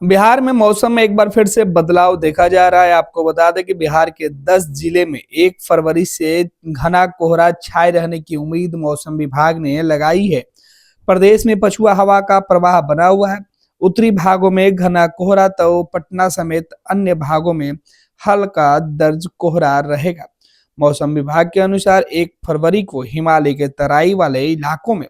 बिहार में मौसम में एक बार फिर से बदलाव देखा जा रहा है। आपको बता दें कि बिहार के 10 जिले में 1 फरवरी से घना कोहरा छाए रहने की उम्मीद मौसम विभाग ने लगाई है। प्रदेश में पछुआ हवा का प्रवाह बना हुआ है। उत्तरी भागों में घना कोहरा तो पटना समेत अन्य भागों में हल्का दर्ज कोहरा रहेगा। मौसम विभाग के अनुसार 1 फरवरी को हिमालय के तराई वाले इलाकों में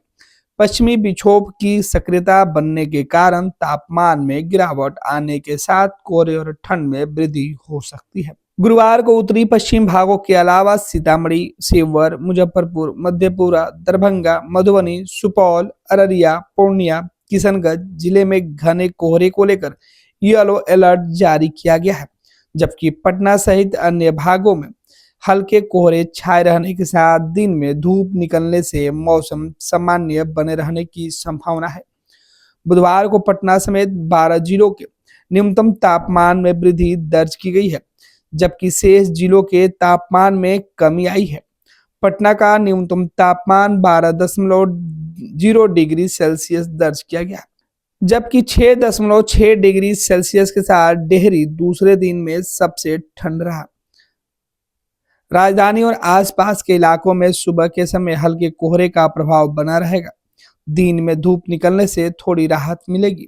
पश्चिमी विक्षोभ की सक्रियता बनने के कारण तापमान में गिरावट आने के साथ कोहरे और ठंड में वृद्धि हो सकती है। गुरुवार को उत्तरी पश्चिम भागों के अलावा सीतामढ़ी, शिवहर, मुजफ्फरपुर, मधेपुरा, दरभंगा, मधुबनी, सुपौल, अररिया, पूर्णिया, किशनगंज जिले में घने कोहरे को लेकर येलो अलर्ट जारी किया गया है, जबकि पटना सहित अन्य भागों में हल्के कोहरे छाए रहने के साथ दिन में धूप निकलने से मौसम सामान्य बने रहने की संभावना है। बुधवार को पटना समेत 12 जिलों के न्यूनतम तापमान में वृद्धि दर्ज की गई है, जबकि शेष जिलों के तापमान में कमी आई है। पटना का न्यूनतम तापमान 12.0 डिग्री सेल्सियस दर्ज किया गया, जबकि 6.6 डिग्री सेल्सियस के साथ डेहरी दूसरे दिन में सबसे ठंड रहा। राजधानी और आसपास के इलाकों में सुबह के समय हल्के कोहरे का प्रभाव बना रहेगा। दिन में धूप निकलने से थोड़ी राहत मिलेगी।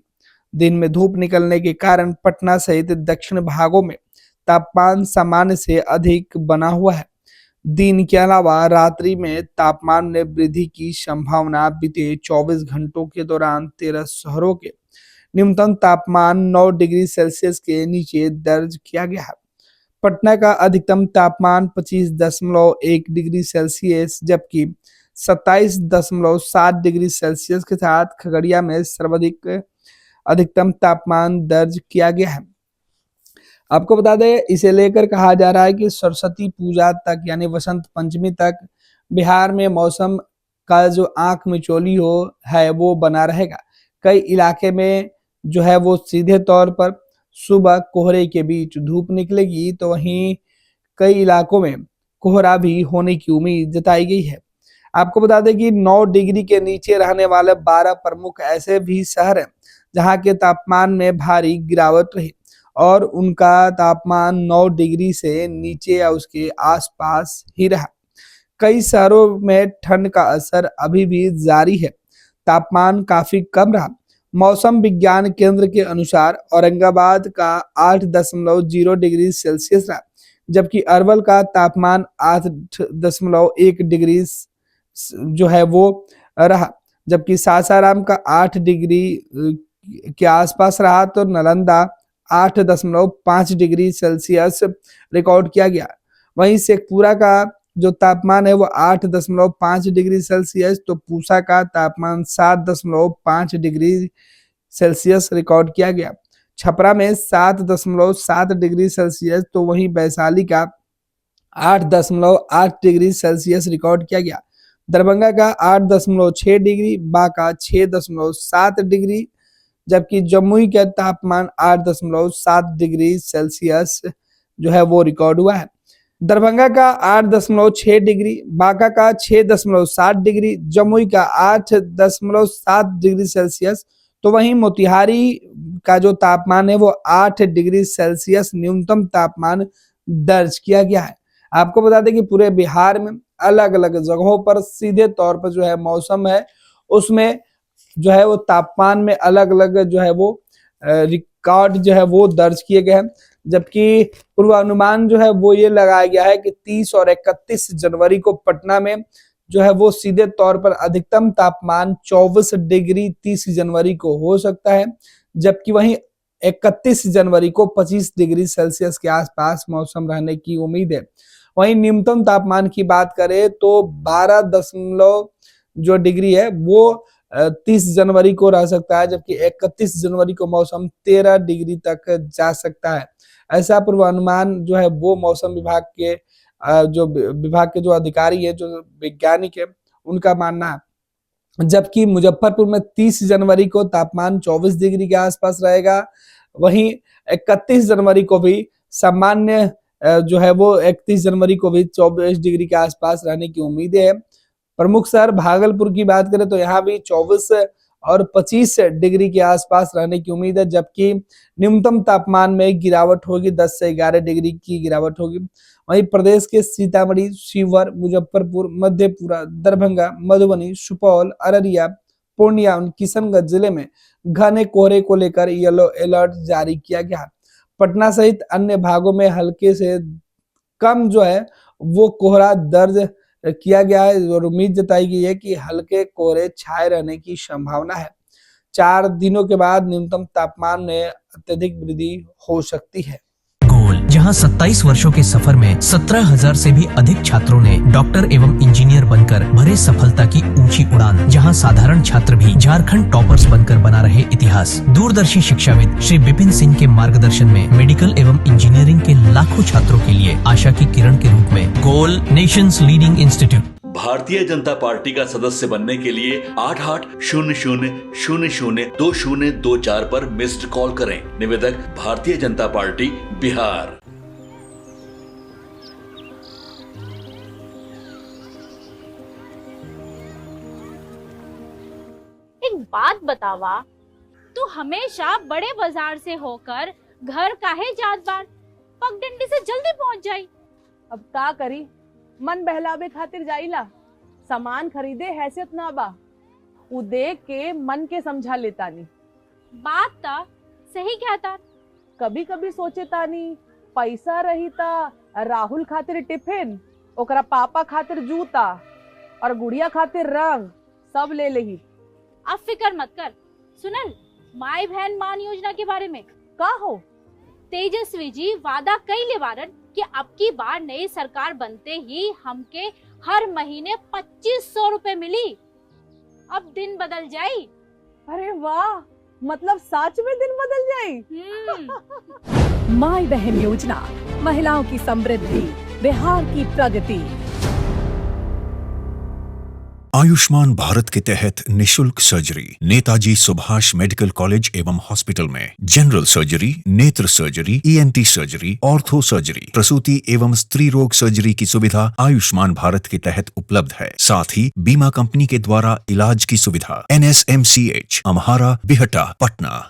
दिन में धूप निकलने के कारण पटना सहित दक्षिण भागों में तापमान सामान्य से अधिक बना हुआ है। दिन के अलावा रात्रि में तापमान में वृद्धि की संभावना। बीते 24 घंटों के दौरान 13 शहरों के न्यूनतम तापमान 9 डिग्री सेल्सियस के नीचे दर्ज किया गया है। पटना का अधिकतम तापमान 25.1 डिग्री सेल्सियस जबकि 27.7 डिग्री सेल्सियस के साथ खगड़िया में सर्वाधिक अधिकतम तापमान दर्ज किया गया है। आपको बता दें, इसे लेकर कहा जा रहा है कि सरस्वती पूजा तक यानी वसंत पंचमी तक बिहार में मौसम का जो आंख मिचौली हो है वो बना रहेगा। कई इलाके में जो है वो सीधे तौर पर सुबह कोहरे के बीच धूप निकलेगी, तो वहीं कई इलाकों में कोहरा भी होने की उम्मीद जताई गई है। आपको बता दें कि 9 डिग्री के नीचे रहने वाले 12 प्रमुख ऐसे भी शहर हैं जहां के तापमान में भारी गिरावट रही और उनका तापमान 9 डिग्री से नीचे या उसके आसपास ही रहा। कई शहरों में ठंड का असर अभी भी जारी है। तापमान काफी कम रहा। मौसम विज्ञान केंद्र के अनुसार औरंगाबाद का 8.0 डिग्री सेल्सियस रहा, जबकि अरवल का तापमान 8.1 डिग्री जो है वो रहा, जबकि सासाराम का 8 डिग्री के आसपास रहा, तो नालंदा 8.5 डिग्री सेल्सियस रिकॉर्ड किया गया। वहीं शेखपुरा का जो तापमान है वो 8.5 डिग्री सेल्सियस, तो पूसा का तापमान 7.5 डिग्री सेल्सियस रिकॉर्ड किया गया। छपरा में 7.7 डिग्री सेल्सियस, तो वहीं वैशाली का 8.8 डिग्री सेल्सियस रिकॉर्ड किया गया। दरभंगा का 8.6 डिग्री, बांका 6.7 डिग्री, जबकि जमुई का तापमान 8.7 डिग्री सेल्सियस जो है वो रिकॉर्ड हुआ है। दरभंगा का 8.6 डिग्री, बांका का 6.7 डिग्री, जमुई का 8.7 डिग्री सेल्सियस, तो वहीं मोतिहारी का जो तापमान है वो 8 डिग्री सेल्सियस न्यूनतम तापमान दर्ज किया गया है। आपको बता दें कि पूरे बिहार में अलग अलग जगहों पर सीधे तौर पर जो है मौसम है उसमें जो है वो तापमान में अलग अलग जो है वो रिकॉर्ड जो है वो दर्ज किए गए हैं, जबकि पूर्वानुमान जो है वो ये लगाया गया है कि 30 और 31 जनवरी को पटना में जो है वो सीधे तौर पर अधिकतम तापमान 24 डिग्री 30 जनवरी को हो सकता है, जबकि वहीं 31 जनवरी को 25 डिग्री सेल्सियस के आसपास मौसम रहने की उम्मीद है। वहीं न्यूनतम तापमान की बात करें तो 12 जो डिग्री है वो 30 जनवरी को रह सकता है, जबकि 31 जनवरी को मौसम 13 डिग्री तक जा सकता है। ऐसा पूर्वानुमान जो है वो मौसम विभाग के जो अधिकारी है, जो वैज्ञानिक है, उनका मानना है। जबकि मुजफ्फरपुर में 30 जनवरी को तापमान 24 डिग्री के आसपास रहेगा। वहीं 31 जनवरी को भी सामान्य जो है वो 31 जनवरी को भी 24 डिग्री के आसपास रहने की उम्मीद है। प्रमुख शहर भागलपुर की बात करें तो यहाँ भी 24 और 25 डिग्री के आसपास रहने की उम्मीद है, जबकि न्यूनतम तापमान में गिरावट होगी, 10 से 11 डिग्री की गिरावट होगी। वहीं प्रदेश के सीतामढ़ी, शिवहर, मुजफ्फरपुर, मधेपुरा, दरभंगा, मधुबनी, सुपौल, अररिया, पूर्णिया और किशनगंज जिले में घने कोहरे को लेकर येलो अलर्ट जारी किया गया है। पटना सहित अन्य भागों में हल्के से कम जो है वो कोहरा दर्ज किया गया है और उम्मीद जताई गई है कि हल्के कोहरे छाए रहने की संभावना है। 4 दिनों के बाद न्यूनतम तापमान में अत्यधिक वृद्धि हो सकती है। जहां 27 वर्षों के सफर में 17,000 से भी अधिक छात्रों ने डॉक्टर एवं इंजीनियर बनकर भरे सफलता की ऊंची उड़ान, जहां साधारण छात्र भी झारखंड टॉपर्स बनकर बना रहे इतिहास। दूरदर्शी शिक्षाविद श्री विपिन सिंह के मार्गदर्शन में मेडिकल एवं इंजीनियरिंग के लाखों छात्रों के लिए आशा की किरण के रूप में गोल Nations leading institute. Bharatiya Janata party का सदस्य बनने के लिए 8800002024 पर मिस्ड कॉल करें। निवेदक भारतीय जनता पार्टी बिहार। एक बात बतावा, तू हमेशा बड़े बाजार से होकर घर काहे जात बार? पगडंडी से जल्दी पहुंच जाई। अब का करी, मन बहलावे खातिर जाइला, सामान खरीदे हैसियत ना बा, उ देख के मन के समझा लेतानी। बात ता सही कहता। कभी कभी सोचे तानी पैसा रही ता राहुल खातिर टिफिन, ओकरा पापा खातिर जूता और गुड़िया खातिर रंग सब ले लेही। अब फिकर मत कर। सुनल माई बहन मान योजना के बारे में का हो? तेजस्वी जी वादा कइले बारन कि अब की बार नई सरकार बनते ही हमके हर महीने 2500 रुपए मिली। अब दिन बदल जाई। अरे वाह, मतलब सच में दिन बदल जाई। माई बहन योजना, महिलाओं की समृद्धि, बिहार की प्रगति। आयुष्मान भारत के तहत निशुल्क surgery Netaji Subhash medical college एवं हॉस्पिटल में जनरल सर्जरी, नेत्र surgery, ENT surgery, ortho surgery, प्रसूति एवं स्त्री रोग सर्जरी की सुविधा आयुष्मान भारत के तहत उपलब्ध है। साथ ही बीमा कंपनी के द्वारा इलाज की सुविधा। NSMCH, अम्हारा, बिहटा, पटना।